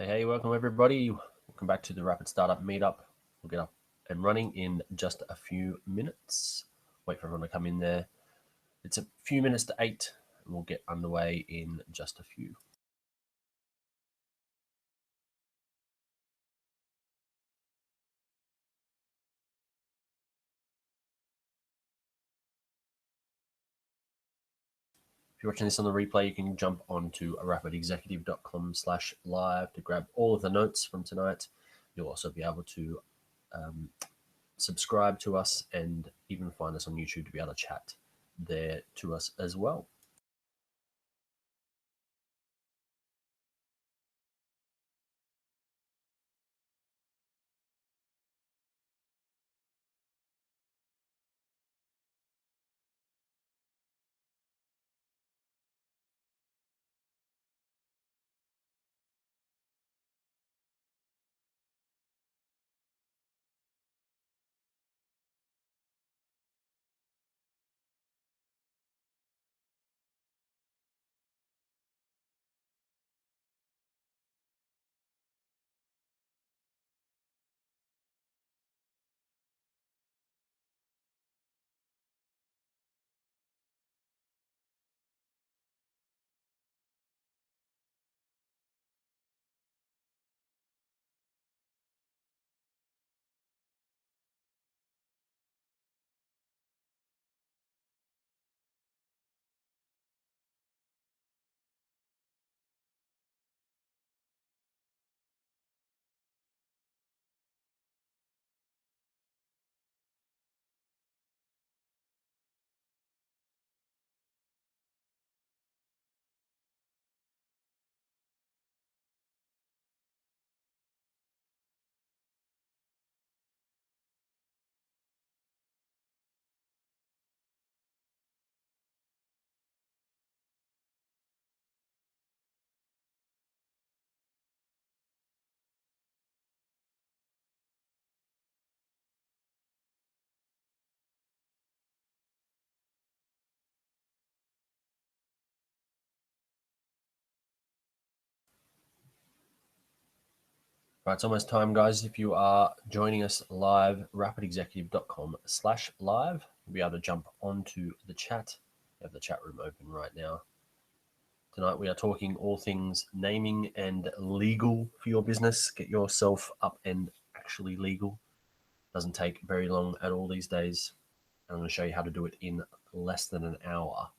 Hey, welcome everybody. Welcome back to the Rapid Startup Meetup. We'll get up and running in just a few minutes. Wait for everyone to come in there. It's a few minutes to 8, and we'll get underway in just a few. If you're watching this on the replay, you can jump onto rapidexecutive.com/live to grab all of the notes from tonight. You'll also be able to subscribe to us and even find us on YouTube to be able to chat there to us as well. Right, it's almost time, guys. If you are joining us live, rapidexecutive.com/live, you'll be able to jump onto the chat. We have the chat room open right now. Tonight, we are talking all things naming and legal for your business. Get yourself up and actually legal. Doesn't take very long at all these days. And I'm going to show you how to do it in less than an hour.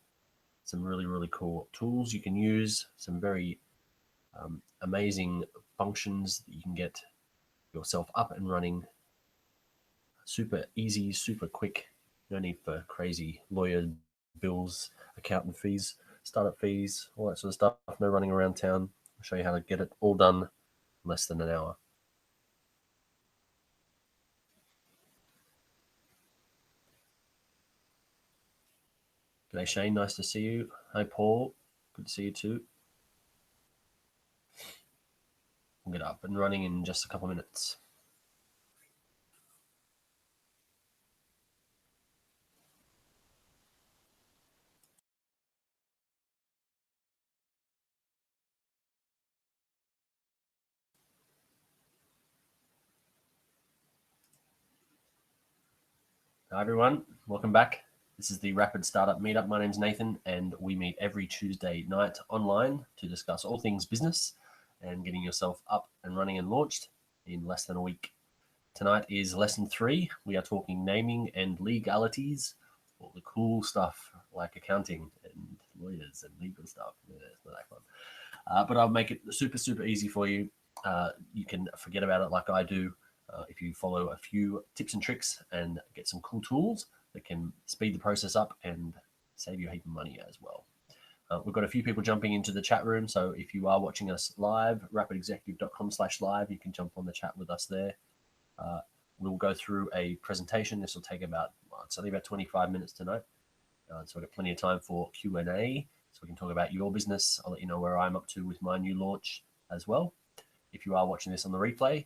Some really, really cool tools you can use, some very amazing functions that you can get yourself up and running. Super easy, super quick. No need for crazy lawyer bills, accountant fees, startup fees, all that sort of stuff. No running around town. I'll show you how to get it all done in less than an hour. G'day Shane, nice to see you. Hi Paul, good to see you too. We'll get up and running in just a couple of minutes. Hi everyone, welcome back. This is the Rapid Startup Meetup. My name's Nathan, and we meet every Tuesday night online to discuss all things business and getting yourself up and running and launched in less than a week. Tonight is lesson 3. We are talking naming and legalities, all the cool stuff like accounting and lawyers and legal stuff. Yeah, it's not that fun. But I'll make it super, super easy for you. You can forget about it like I do. If you follow a few tips and tricks and get some cool tools that can speed the process up and save you a heap of money as well. We've got a few people jumping into the chat room. So if you are watching us live, rapidexecutive.com/live, you can jump on the chat with us there. We'll go through a presentation. This will take it's only about 25 minutes tonight. So we've got plenty of time for Q&A. So we can talk about your business. I'll let you know where I'm up to with my new launch as well. If you are watching this on the replay,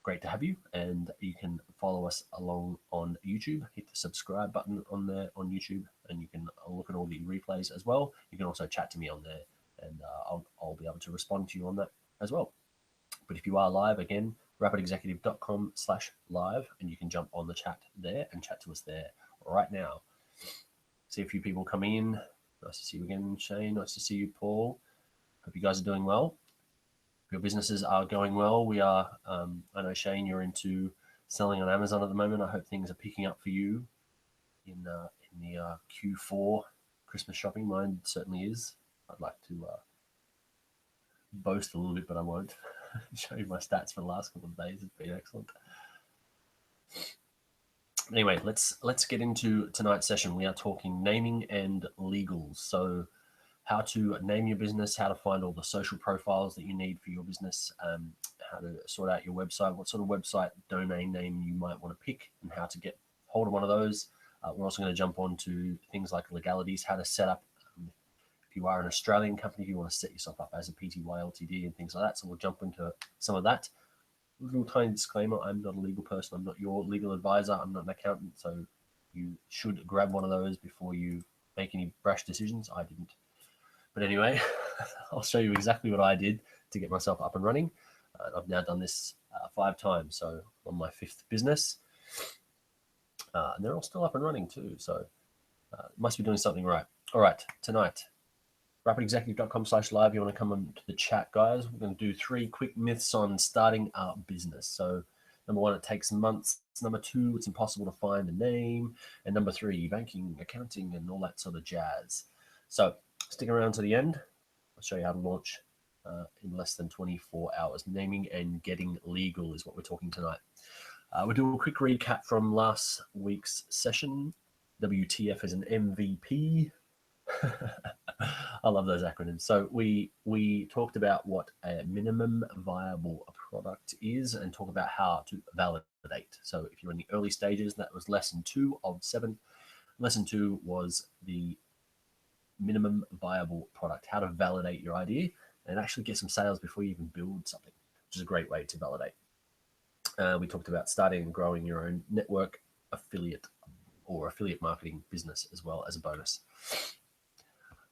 great to have you. And you can follow us along on YouTube. Hit the subscribe button on there on YouTube, and you can look at all the replays as well. You can also chat to me on there, and I'll be able to respond to you on that as well. But if you are live, again, rapidexecutive.com/live, and you can jump on the chat there and chat to us there right now. See a few people coming in. Nice to see you again, Shane. Nice to see you, Paul. Hope you guys are doing well. Your businesses are going well. We are, I know, Shane, you're into selling on Amazon at the moment. I hope things are picking up for you in the Q4 Christmas shopping. Mine certainly is. I'd like to boast a little bit, but I won't. Show you my stats for the last couple of days. It's been excellent. Anyway, let's get into tonight's session. We are talking naming and legals. So how to name your business, how to find all the social profiles that you need for your business, how to sort out your website, what sort of website domain name you might want to pick, and how to get hold of one of those. We're also going to jump on to things like legalities, how to set up, if you are an Australian company, if you want to set yourself up as a PTY Ltd and things like that. So we'll jump into some of that. A little tiny disclaimer, I'm not a legal person. I'm not your legal advisor. I'm not an accountant. So you should grab one of those before you make any brash decisions. I didn't. But anyway, I'll show you exactly what I did to get myself up and running. I've now done this 5 times. So on my 5th business. And they're all still up and running too. So must be doing something right. All right, tonight, rapidexecutive.com/live. You want to come on to the chat, guys. We're going to do 3 quick myths on starting a business. So number 1, it takes months. Number 2, it's impossible to find a name. And number 3, banking, accounting, and all that sort of jazz. So stick around to the end. I'll show you how to launch in less than 24 hours. Naming and getting legal is what we're talking tonight. We'll do a quick recap from last week's session. WTF is an MVP. I love those acronyms. So we talked about what a minimum viable product is and talk about how to validate. So if you're in the early stages, that was lesson 2 of 7. Lesson 2 was the minimum viable product, how to validate your idea and actually get some sales before you even build something, which is a great way to validate. We talked about starting and growing your own network affiliate marketing business as well as a bonus.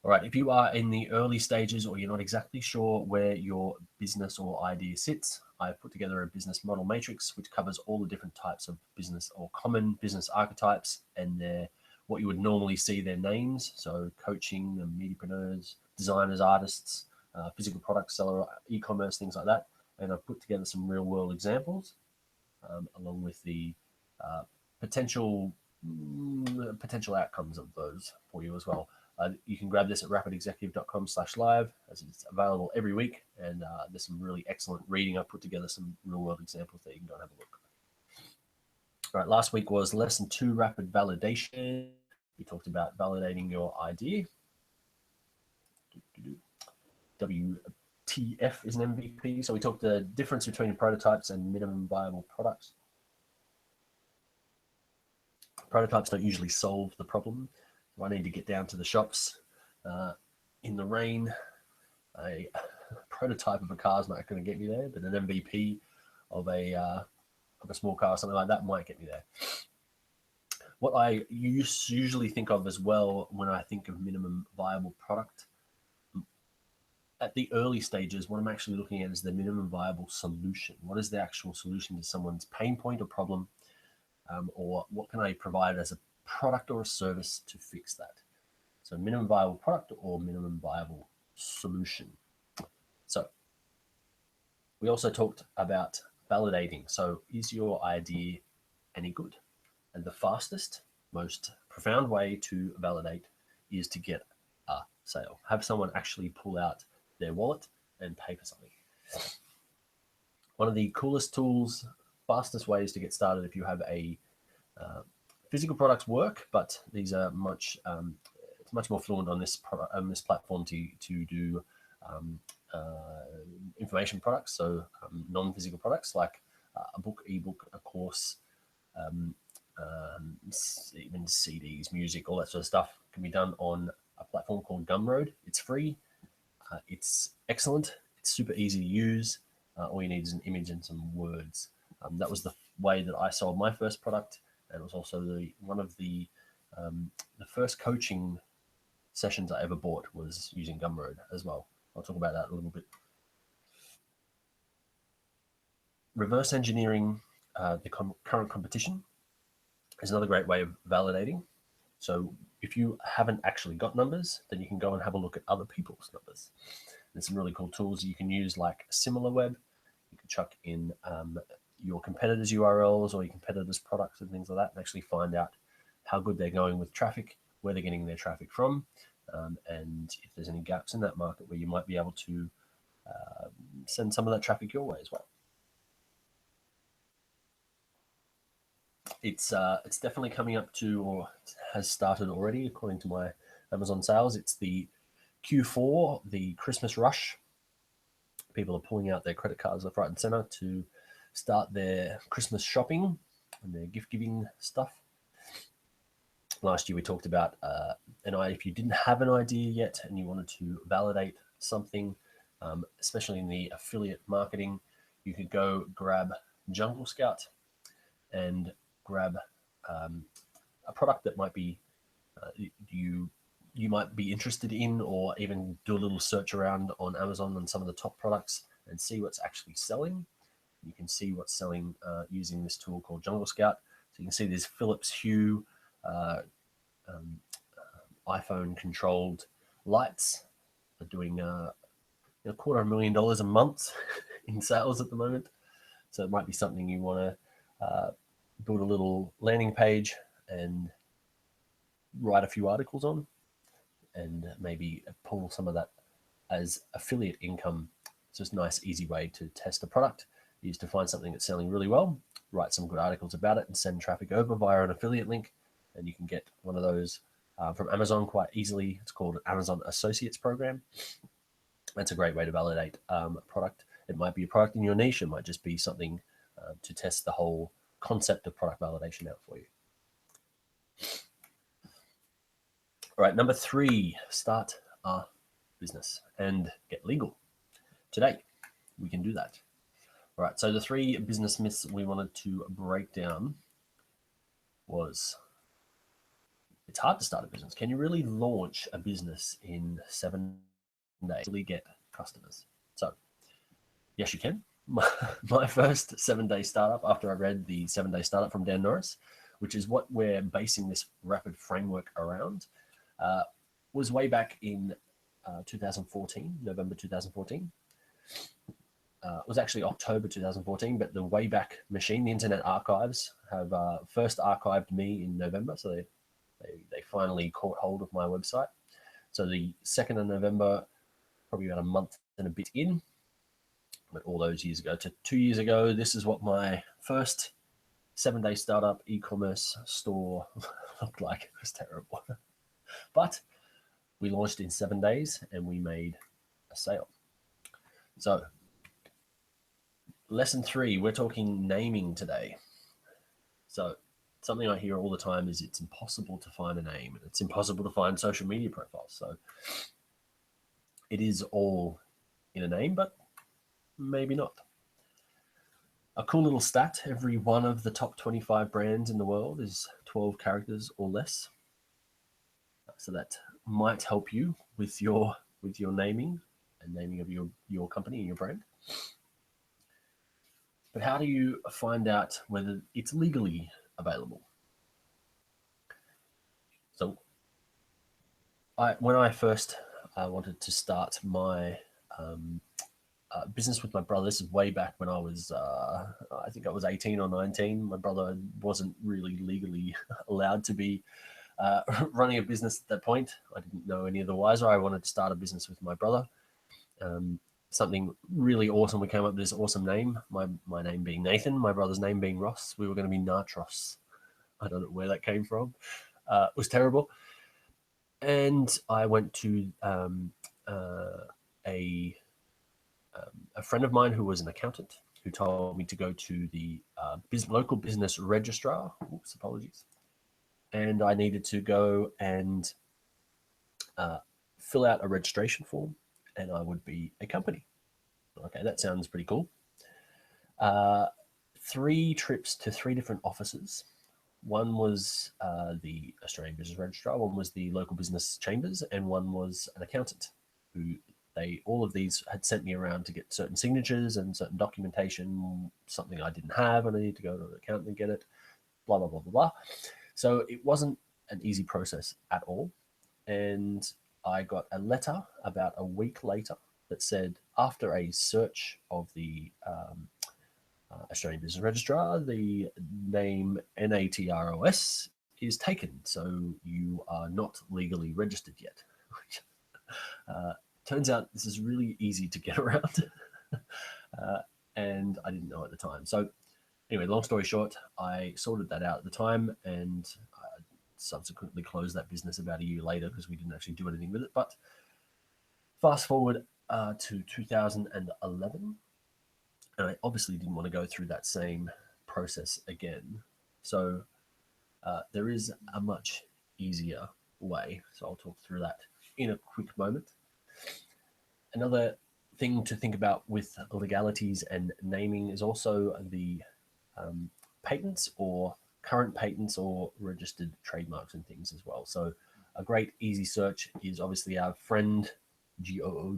All right, if you are in the early stages or you're not exactly sure where your business or idea sits, I've put together a business model matrix which covers all the different types of business or common business archetypes and what you would normally see their names. So coaching, mediapreneurs, designers, artists, physical product seller, e-commerce, things like that. And I've put together some real world examples along with the potential outcomes of those for you as well. You can grab this at rapidexecutive.com/live as it's available every week. And there's some really excellent reading. I've put together some real world examples that you can go and have a look. All right, last week was lesson 2, rapid validation. We talked about validating your idea. WTF is an MVP. So we talked the difference between prototypes and minimum viable products. Prototypes don't usually solve the problem. So I need to get down to the shops in the rain. A prototype of a car is not going to get me there, but an MVP of a small car or something like that might get me there. What I usually think of as well when I think of minimum viable product, at the early stages, what I'm actually looking at is the minimum viable solution. What is the actual solution to someone's pain point or problem? Or what can I provide as a product or a service to fix that? So minimum viable product or minimum viable solution. So we also talked about validating. So is your idea any good? And the fastest, most profound way to validate is to get a sale. Have someone actually pull out their wallet and pay for something. One of the coolest tools, fastest ways to get started if you have a physical products work, but these are it's much more fluent on this platform to do information products, so non-physical products like a book, ebook, a course, even CDs, music, all that sort of stuff can be done on a platform called Gumroad. It's free. It's excellent. It's super easy to use. All you need is an image and some words. That was the way that I sold my first product, and it was also one of the first coaching sessions I ever bought was using Gumroad as well. I'll talk about that a little bit. reverse engineering the current competition is another great way of validating. So if you haven't actually got numbers, then you can go and have a look at other people's numbers. There's some really cool tools you can use, like SimilarWeb. You can chuck in your competitors' URLs or your competitors' products and things like that, and actually find out how good they're going with traffic, where they're getting their traffic from, and if there's any gaps in that market where you might be able to send some of that traffic your way as well. It's definitely coming up to, or has started already, according to my Amazon sales. It's the Q4, the Christmas rush. People are pulling out their credit cards left, right, and center to start their Christmas shopping and their gift giving stuff. Last year we talked about if you didn't have an idea yet and you wanted to validate something, especially in the affiliate marketing, you could go grab Jungle Scout and grab a product that might be you might be interested in, or even do a little search around on Amazon on some of the top products and see what's actually selling. You can see what's selling using this tool called Jungle Scout. So you can see there's Philips Hue iPhone controlled lights are doing $250,000 a month in sales at the moment. So it might be something you want to build a little landing page and write a few articles on, and maybe pull some of that as affiliate income. It's just a nice, easy way to test a product. You used to find something that's selling really well, write some good articles about it, and send traffic over via an affiliate link, and you can get one of those from Amazon quite easily. It's called Amazon Associates Program. That's a great way to validate a product. It might be a product in your niche. It might just be something to test the whole concept of product validation out for you. All right, number 3, start a business and get legal. Today, we can do that. All right, so the 3 business myths we wanted to break down was, it's hard to start a business. Can you really launch a business in 7 days to really get customers? So, yes, you can. My first 7-day startup, after I read the 7-day startup from Dan Norris, which is what we're basing this rapid framework around, was way back in 2014, November 2014. It was actually October 2014, but the Wayback Machine, the Internet Archives, have first archived me in November, so they finally caught hold of my website. So the 2nd of November, probably about a month and a bit in, but all those years ago to 2 years ago, this is what my first 7-day startup e-commerce store looked like. It was terrible. But we launched in 7 days and we made a sale. So lesson 3, we're talking naming today. So something I hear all the time is it's impossible to find a name, and it's impossible to find social media profiles. So it is all in a name, but maybe not. A cool little stat, every one of the top 25 brands in the world is 12 characters or less. So that might help you with your naming and naming of your company and your brand. But how do you find out whether it's legally available? So when I first wanted to start my business with my brother, this is way back when I was, I think I was 18 or 19. My brother wasn't really legally allowed to be running a business at that point. I didn't know any of the wiser. I wanted to start a business with my brother. Something really awesome. We came up with this awesome name. My name being Nathan, my brother's name being Ross. We were going to be Natros. I don't know where that came from. It was terrible. And I went to a friend of mine who was an accountant, who told me to go to the local business registrar. Oops, apologies. And I needed to go and fill out a registration form, and I would be a company. Okay, that sounds pretty cool. 3 trips to 3 different offices. One was the Australian Business Registrar, one was the local business chambers, and one was an accountant who all of these had sent me around to get certain signatures and certain documentation, something I didn't have, and I need to go to an accountant and get it, blah, blah, blah, blah, blah. So it wasn't an easy process at all. And I got a letter about a week later that said, after a search of the Australian Business Registrar, the name NATROS is taken, so you are not legally registered yet. Turns out this is really easy to get around, and I didn't know at the time. So anyway, long story short, I sorted that out at the time, and subsequently closed that business about a year later because we didn't actually do anything with it. But fast forward to 2011, and I obviously didn't want to go through that same process again. So there is a much easier way. So I'll talk through that in a quick moment. Another thing to think about with legalities and naming is also the patents or current patents or registered trademarks and things as well. So a great easy search is obviously our friend Google,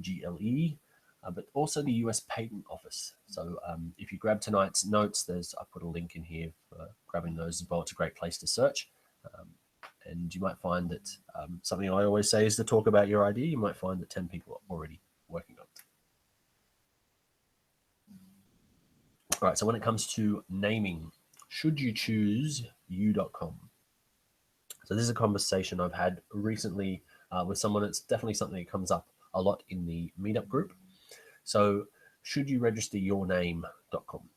but also the US Patent Office. So if you grab tonight's notes, I put a link in here for grabbing those as well. It's a great place to search. And you might find that something I always say is to talk about your idea. You might find that 10 people are already working on it. All right, so when it comes to naming, should you choose you.com? So this is a conversation I've had recently with someone. It's definitely something that comes up a lot in the meetup group. So should you register yourname.com?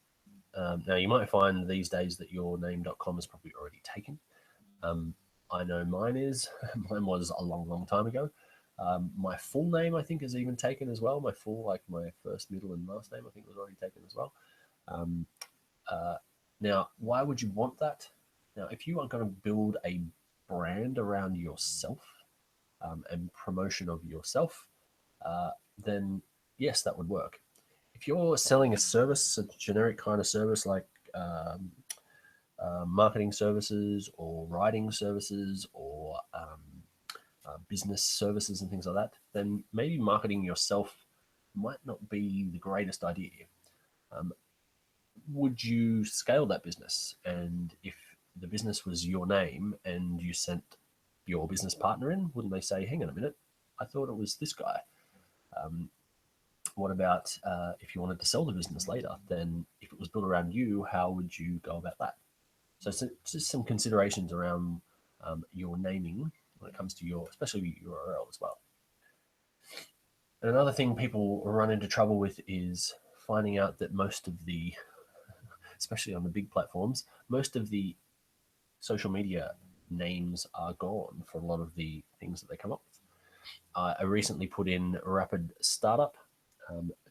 Now you might find these days that yourname.com is probably already taken. I know mine is. Mine was a long, long time ago. My full name, I think, is even taken as well. My full, like my first, middle, and last name, I think was already taken as well. Now, why would you want that? Now, if you are going to build a brand around yourself and promotion of yourself, then yes, that would work. If you're selling a service, a generic kind of service like marketing services or writing services or business services and things like that, then maybe marketing yourself might not be the greatest idea. Would you scale that business? And if the business was your name and you sent your business partner in, wouldn't they say, hang on a minute, I thought it was this guy? What about if you wanted to sell the business later? Then if it was built around you, how would you go about that? So just some considerations around your naming when it comes to your, especially your URL as well. And another thing people run into trouble with is finding out that most of the, especially on the big platforms, most of the social media names are gone for a lot of the things that they come up with. I recently put in Rapid Startup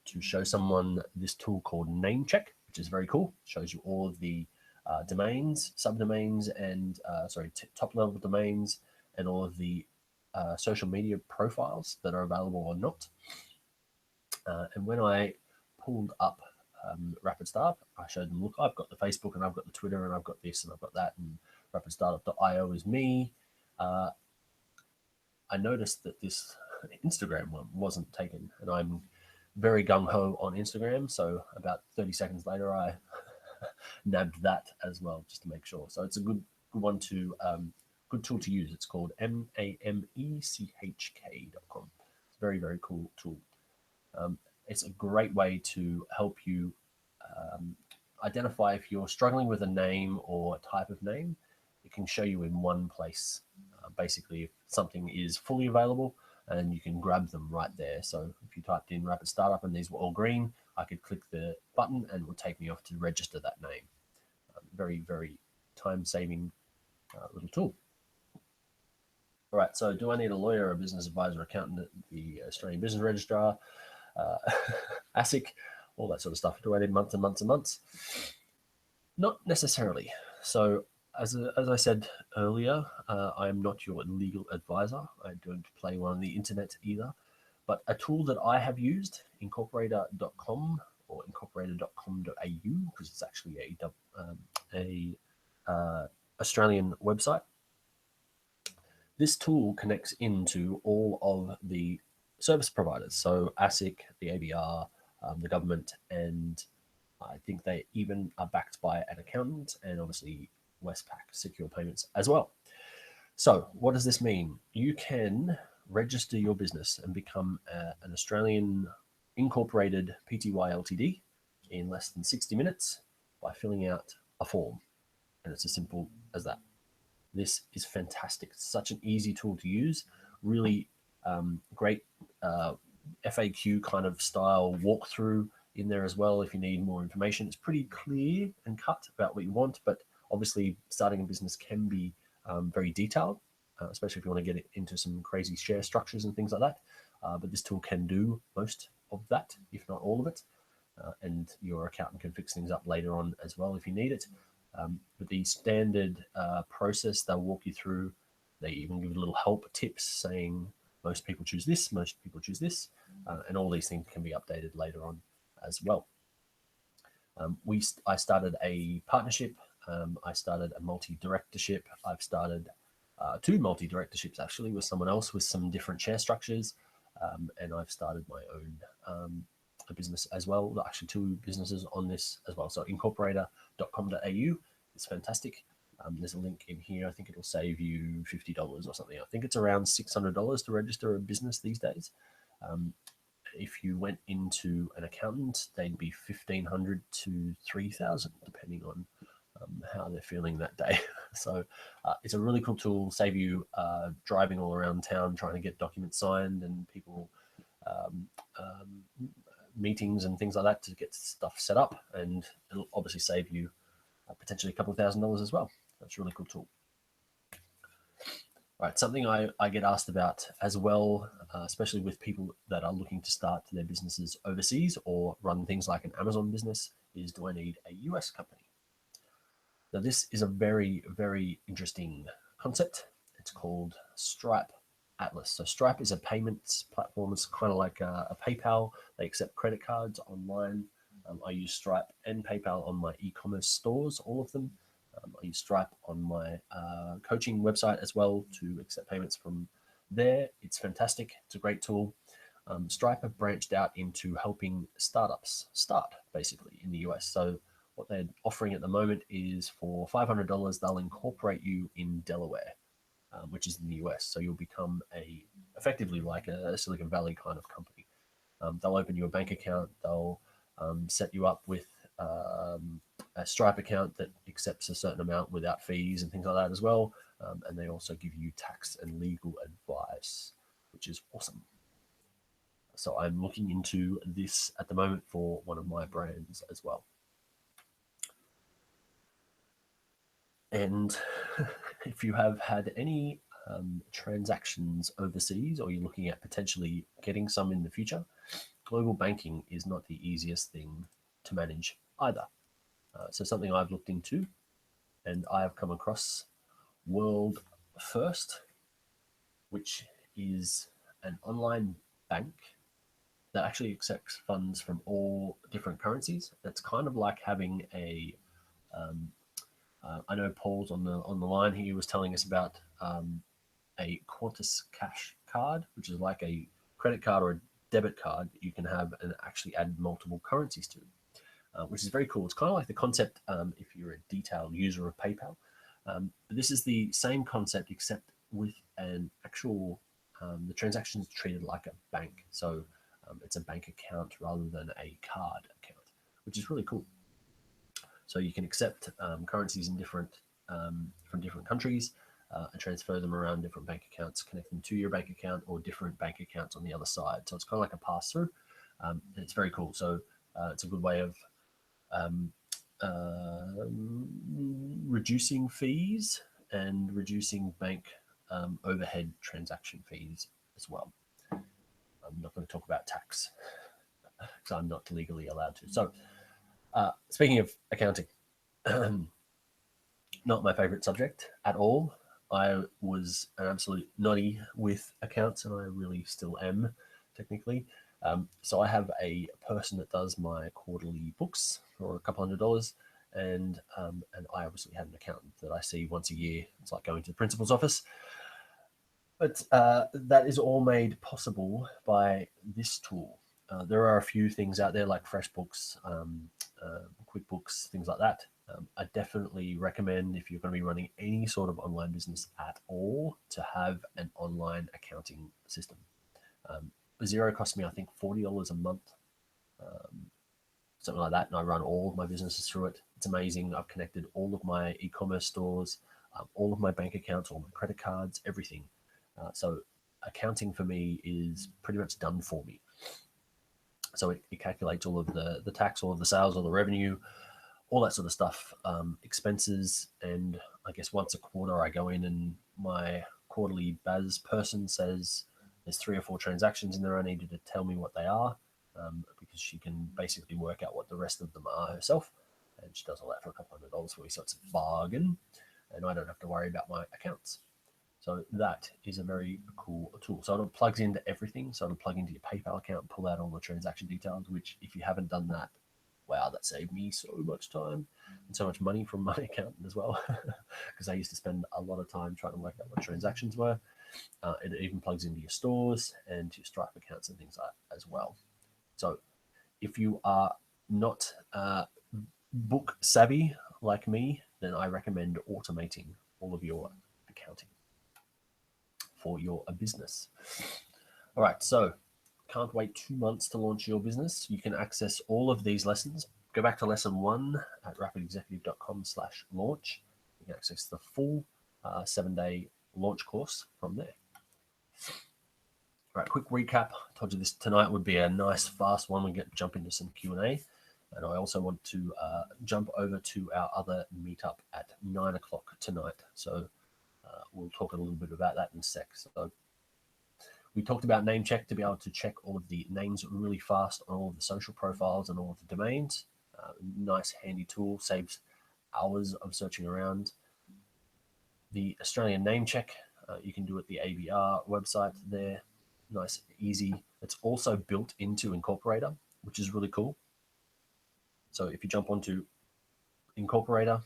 to show someone this tool called NameCheck, which is very cool. It shows you all of the domains, subdomains, and top-level domains, and all of the social media profiles that are available or not. And when I pulled up Rapid Startup, I showed them, look, I've got the Facebook, and I've got the Twitter, and I've got this, and I've got that, and rapidstartup.io is me. I noticed that this Instagram one wasn't taken, and I'm very gung-ho on Instagram, so about 30 seconds later, I nabbed that as well, just to make sure. So it's a good one to, good tool to use. It's called mamechk.com. It's a very, very cool tool. It's a great way to help you identify if you're struggling with a name or a type of name. It can show you in one place, basically, if something is fully available, and you can grab them right there. So if you typed in Rapid Startup and these were all green, I could click the button and it would take me off to register that name. Very, very time-saving little tool. All right, so do I need a lawyer, a business advisor, accountant, the Australian Business Registrar, ASIC, all that sort of stuff? Do I need months and months and months? Not necessarily. So as I said earlier, I am not your legal advisor. I don't play one on the internet either. But a tool that I have used, incorporator.com or incorporator.com.au, because it's actually a Australian website. This tool connects into all of the service providers. So ASIC, the ABR, the government, and I think they even are backed by an accountant, and obviously Westpac Secure Payments as well. So what does this mean? You can register your business and become an Australian incorporated Pty Ltd in less than 60 minutes by filling out a form. And it's as simple as that. This is fantastic. It's such an easy tool to use. Really great FAQ kind of style walkthrough in there as well if you need more information. It's pretty clear and cut about what you want, but obviously starting a business can be very detailed, especially if you want to get it into some crazy share structures and things like that. But this tool can do most of that, if not all of it. And your accountant can fix things up later on as well if you need it. But the standard process they'll walk you through, they even give you little help tips saying most people choose this, most people choose this, and all these things can be updated later on as well. I started a partnership. I started a multi-directorship. I've started 2 multi-directorships actually with someone else with some different share structures, and I've started my own a business as well. Actually, 2 businesses on this as well. So incorporator.com.au is fantastic. There's a link in here. I think it'll save you $50 or something. I think it's around $600 to register a business these days. If you went into an accountant, they'd be $1,500 to $3,000, depending on how they're feeling that day. So it's a really cool tool. Save you driving all around town trying to get documents signed and people meetings and things like that to get stuff set up, and it'll obviously save you potentially a couple of $1,000s as well. That's a really cool tool. Right, something I get asked about as well, especially with people that are looking to start their businesses overseas or run things like an Amazon business, is do I need a US company? Now, this is a very, very interesting concept. It's called Stripe Atlas. So Stripe is a payments platform. It's kind of like a PayPal. They accept credit cards online. I use Stripe and PayPal on my e-commerce stores, all of them. I use Stripe on my coaching website as well to accept payments from there. It's fantastic. It's a great tool. Stripe have branched out into helping startups start basically in the US. So what they're offering at the moment is for $500, they'll incorporate you in Delaware, which is in the US. So you'll become effectively like a Silicon Valley kind of company. They'll open you a bank account. They'll set you up with a Stripe account that accepts a certain amount without fees and things like that as well. And they also give you tax and legal advice, which is awesome. So I'm looking into this at the moment for one of my brands as well. And if you have had any transactions overseas, or you're looking at potentially getting some in the future, global banking is not the easiest thing to manage either. So something I've looked into, and I have come across World First, which is an online bank that actually accepts funds from all different currencies. It's kind of like having a I know Paul's on the line. He was telling us about a Qantas Cash card, which is like a credit card or a debit card that you can have and actually add multiple currencies to, which is very cool. It's kind of like the concept if you're a detailed user of PayPal. But this is the same concept except with an actual, the transactions treated like a bank. So it's a bank account rather than a card account, which is really cool. So you can accept currencies in from different countries and transfer them around different bank accounts, connect them to your bank account or different bank accounts on the other side. So it's kind of like a pass through. And it's very cool. So it's a good way of reducing fees and reducing bank overhead transaction fees as well. I'm not going to talk about tax because I'm not legally allowed to. So speaking of accounting, not my favorite subject at all. I was an absolute noddy with accounts, and I really still am, technically. So I have a person that does my quarterly books for a couple $100, and I obviously have an accountant that I see once a year. It's like going to the principal's office. But that is all made possible by this tool. There are a few things out there like FreshBooks, QuickBooks, things like that. I definitely recommend, if you're going to be running any sort of online business at all, to have an online accounting system. Xero cost me, I think, $40 a month, something like that, and I run all of my businesses through it. It's amazing. I've connected all of my e-commerce stores, all of my bank accounts, all my credit cards, everything. So accounting for me is pretty much done for me. So it calculates all of the tax, all of the sales, all the revenue, all that sort of stuff, expenses. And I guess once a quarter I go in and my quarterly BAS person says there's 3 or 4 transactions in there. I need you to tell me what they are, because she can basically work out what the rest of them are herself. And she does all that for a couple $100 for me. So it's a bargain, and I don't have to worry about my accounts. So that is a very cool tool. So it plugs into everything. So it'll plug into your PayPal account and pull out all the transaction details, which if you haven't done that, wow, that saved me so much time and so much money from my accountant as well, because I used to spend a lot of time trying to work out what transactions were. It even plugs into your stores and your Stripe accounts and things like that as well. So if you are not book savvy like me, then I recommend automating all of your accounting for your business. All right, so can't wait 2 months to launch your business. You can access all of these lessons. Go back to lesson 1 at rapidexecutive.com/launch. You can access the full 7-day launch course from there. All right, quick recap. I told you this tonight would be a nice fast one. We get jump into some Q&A. And I also want to jump over to our other meetup at 9 o'clock tonight. So we'll talk a little bit about that in a sec. So we talked about name check to be able to check all of the names really fast on all of the social profiles and all of the domains. Nice handy tool, saves hours of searching around. The Australian name check, you can do it the ABR website there. Nice, easy. It's also built into Incorporator, which is really cool. So if you jump onto Incorporator,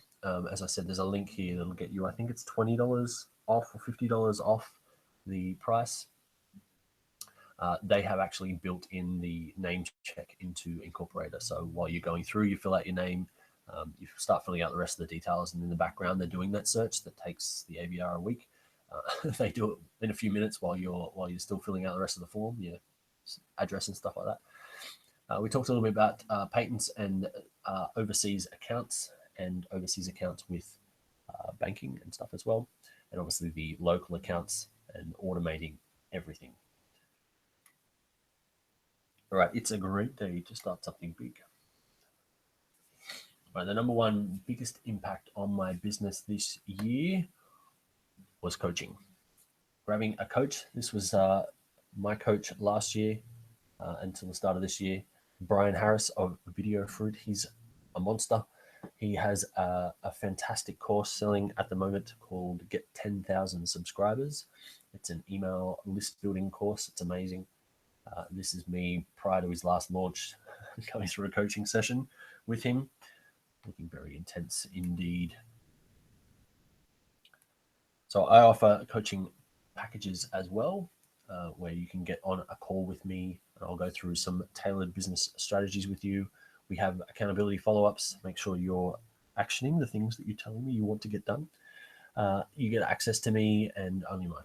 as I said, there's a link here that'll get you, I think it's $20 off or $50 off the price. They have actually built in the name check into Incorporator. So while you're going through, you fill out your name, you start filling out the rest of the details, and in the background they're doing that search that takes the ABR a week. They do it in a few minutes while you're still filling out the rest of the form, your address and stuff like that. We talked a little bit about patents and overseas accounts with banking and stuff as well, and obviously the local accounts and automating everything. All right, it's a great day to start something big. All right, the number one biggest impact on my business this year was coaching. Grabbing a coach. This was my coach last year until the start of this year. Brian Harris of Video Fruit. He's a monster. He has a fantastic course selling at the moment called Get 10,000 Subscribers. It's an email list building course. It's amazing. This is me prior to his last launch, going through a coaching session with him. Looking very intense indeed. So I offer coaching packages as well, where you can get on a call with me and I'll go through some tailored business strategies with you. We have accountability follow-ups. Make sure you're actioning the things that you're telling me you want to get done. You get access to me, and only my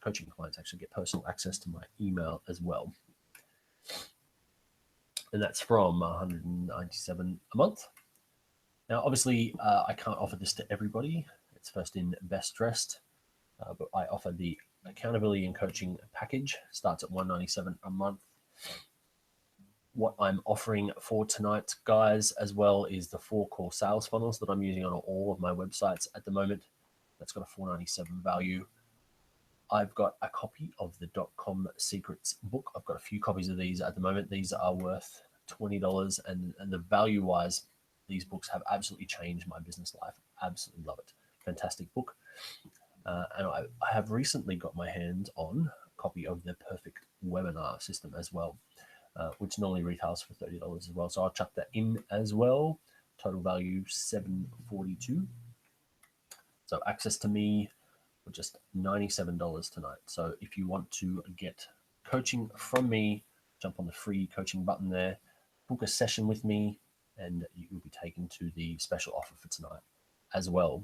coaching clients actually get personal access to my email as well. And that's from $197 a month. Now, obviously, I can't offer this to everybody. It's first in, best dressed. But I offer the accountability and coaching package. Starts at $197 a month. What I'm offering for tonight, guys, as well, is the 4 core sales funnels that I'm using on all of my websites at the moment. That's got a $497 value. I've got a copy of the .com Secrets book. I've got a few copies of these at the moment. These are worth $20, and the value-wise, these books have absolutely changed my business life. Absolutely love it. Fantastic book. And I have recently got my hands on a copy of the Perfect Webinar System as well, which normally retails for $30 as well. So I'll chuck that in as well. Total value $742. So access to me, for just $97 tonight. So if you want to get coaching from me, jump on the free coaching button there, book a session with me, and you will be taken to the special offer for tonight as well.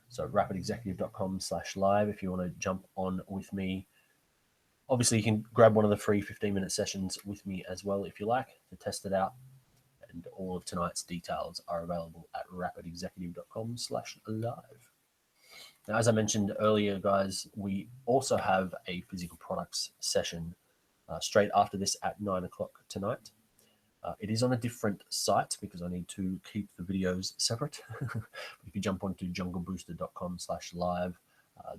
So rapidexecutive.com/live if you want to jump on with me. Obviously, you can grab one of the free 15-minute sessions with me as well if you like to test it out. And all of tonight's details are available at rapidexecutive.com/live. Now, as I mentioned earlier, guys, we also have a physical products session straight after this at 9 o'clock tonight. It is on a different site because I need to keep the videos separate. If you jump onto junglebooster.com/live,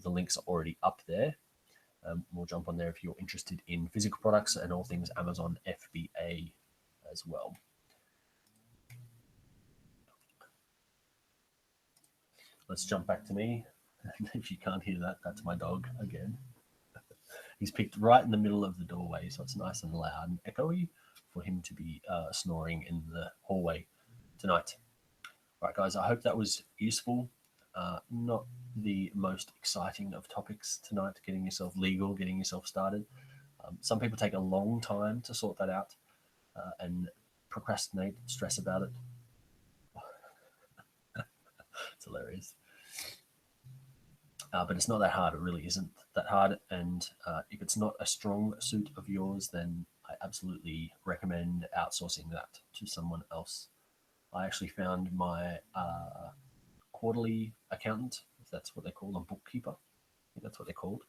the links are already up there. We'll jump on there if you're interested in physical products and all things Amazon FBA as well. Let's jump back to me. If you can't hear that, that's my dog again. He's picked right in the middle of the doorway, so it's nice and loud and echoey for him to be snoring in the hallway tonight. All right, guys, I hope that was useful. Not the most exciting of topics tonight, getting yourself legal, getting yourself started. Some people take a long time to sort that out and procrastinate, stress about it. It's hilarious. But it's not that hard. It really isn't that hard. And if it's not a strong suit of yours, then I absolutely recommend outsourcing that to someone else. I actually found my quarterly accountant, if that's what they call a bookkeeper, I think that's what they're called,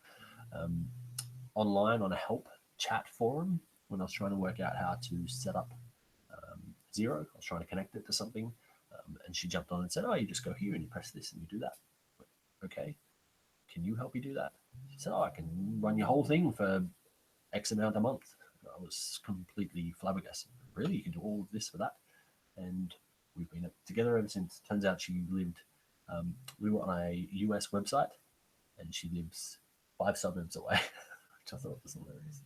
online on a help chat forum when I was trying to work out how to set up Xero. I was trying to connect it to something, and she jumped on and said, "Oh, you just go here and you press this and you do that." Okay, can you help me do that? She said, "Oh, I can run your whole thing for X amount a month." I was completely flabbergasted. Really, you can do all of this for that? And we've been together ever since. Turns out she lived, we were on a US website, and she lives 5 suburbs away, which I thought was hilarious.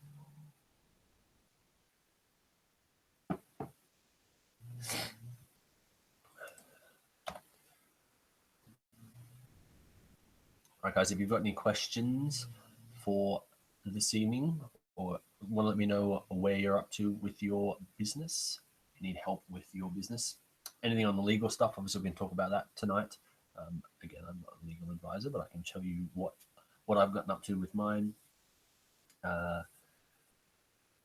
All right, guys, if you've got any questions for this evening or want to let me know where you're up to with your business, if you need help with your business, anything on the legal stuff, obviously we can talk about that tonight. Again, I'm not a legal advisor, but I can tell you what I've gotten up to with mine. I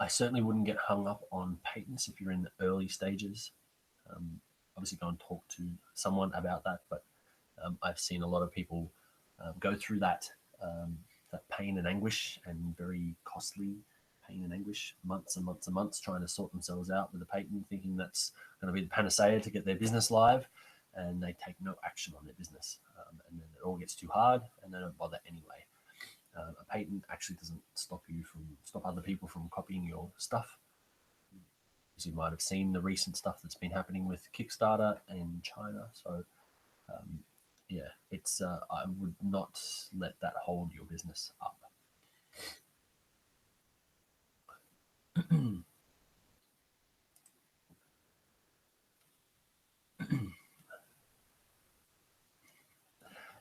certainly wouldn't get hung up on patents if you're in the early stages. Obviously, go and talk to someone about that, but I've seen a lot of people go through that pain and anguish, and very costly pain and anguish, months and months and months trying to sort themselves out with a patent, thinking that's going to be the panacea to get their business live, and they take no action on their business, and then it all gets too hard, and they don't bother anyway. A patent actually doesn't stop other people from copying your stuff. As you might have seen the recent stuff that's been happening with Kickstarter in China. So yeah, it's I would not let that hold your business up.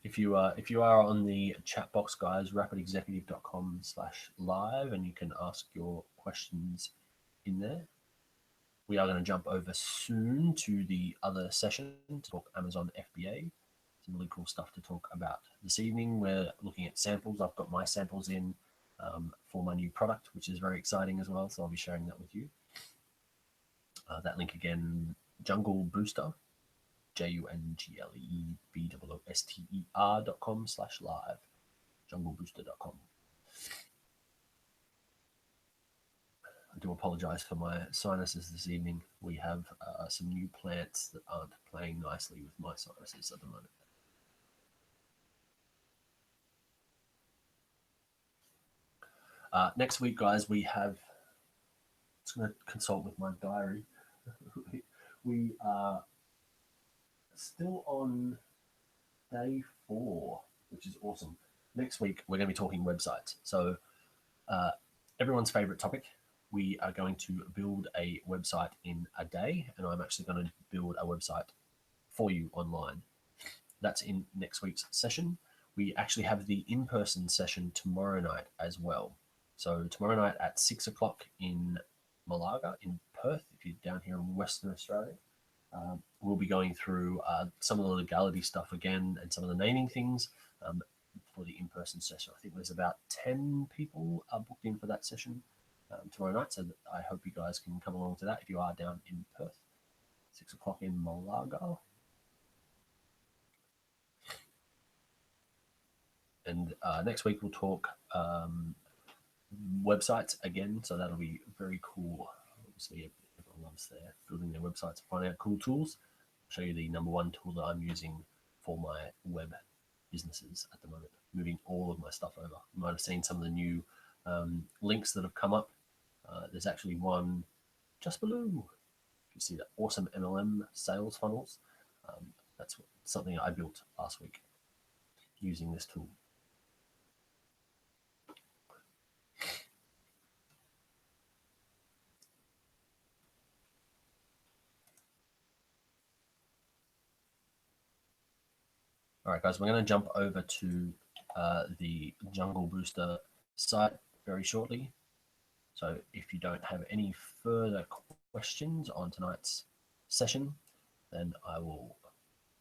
If you are on the chat box, guys, rapidexecutive.com/live, and you can ask your questions in there. We are going to jump over soon to the other session to talk Amazon FBA. Some really cool stuff to talk about this evening. We're looking at samples. I've got my samples in for my new product, which is very exciting as well. So I'll be sharing that with you. That link again, Jungle Booster, junglebooster.com/live, junglebooster.com. I do apologize for my sinuses this evening. We have some new plants that aren't playing nicely with my sinuses at the moment. Next week, guys, we have, just going to consult with my diary. We are still on day 4, which is awesome. Next week, we're going to be talking websites. So everyone's favorite topic. We are going to build a website in a day, and I'm actually going to build a website for you online. That's in next week's session. we actually have the in-person session tomorrow night as well. So tomorrow night at 6 o'clock in Malaga, in Perth, if you're down here in Western Australia, we'll be going through some of the legality stuff again and some of the naming things for the in-person session. I think there's about 10 people booked in for that session tomorrow night. So I hope you guys can come along to that if you are down in Perth. 6 o'clock in Malaga. And next week we'll talk websites again. So that'll be very cool. Obviously, everyone loves building their websites and finding out cool tools. I'll show you the number one tool that I'm using for my web businesses at the moment, moving all of my stuff over. You might have seen some of the new links that have come up. There's actually one just below. You see that awesome MLM sales funnels. That's something I built last week using this tool. All right, guys, we're going to jump over to the Jungle Booster site very shortly. So if you don't have any further questions on tonight's session, then I will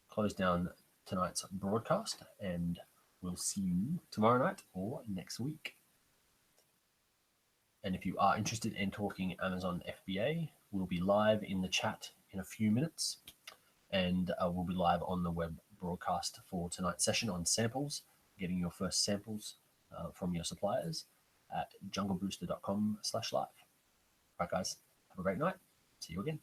close down tonight's broadcast and we'll see you tomorrow night or next week. And if you are interested in talking Amazon FBA, we'll be live in the chat in a few minutes, and we'll be live on the web broadcast for tonight's session on samples, getting your first samples from your suppliers at junglebooster.com/live. All right, guys, have a great night. See you again.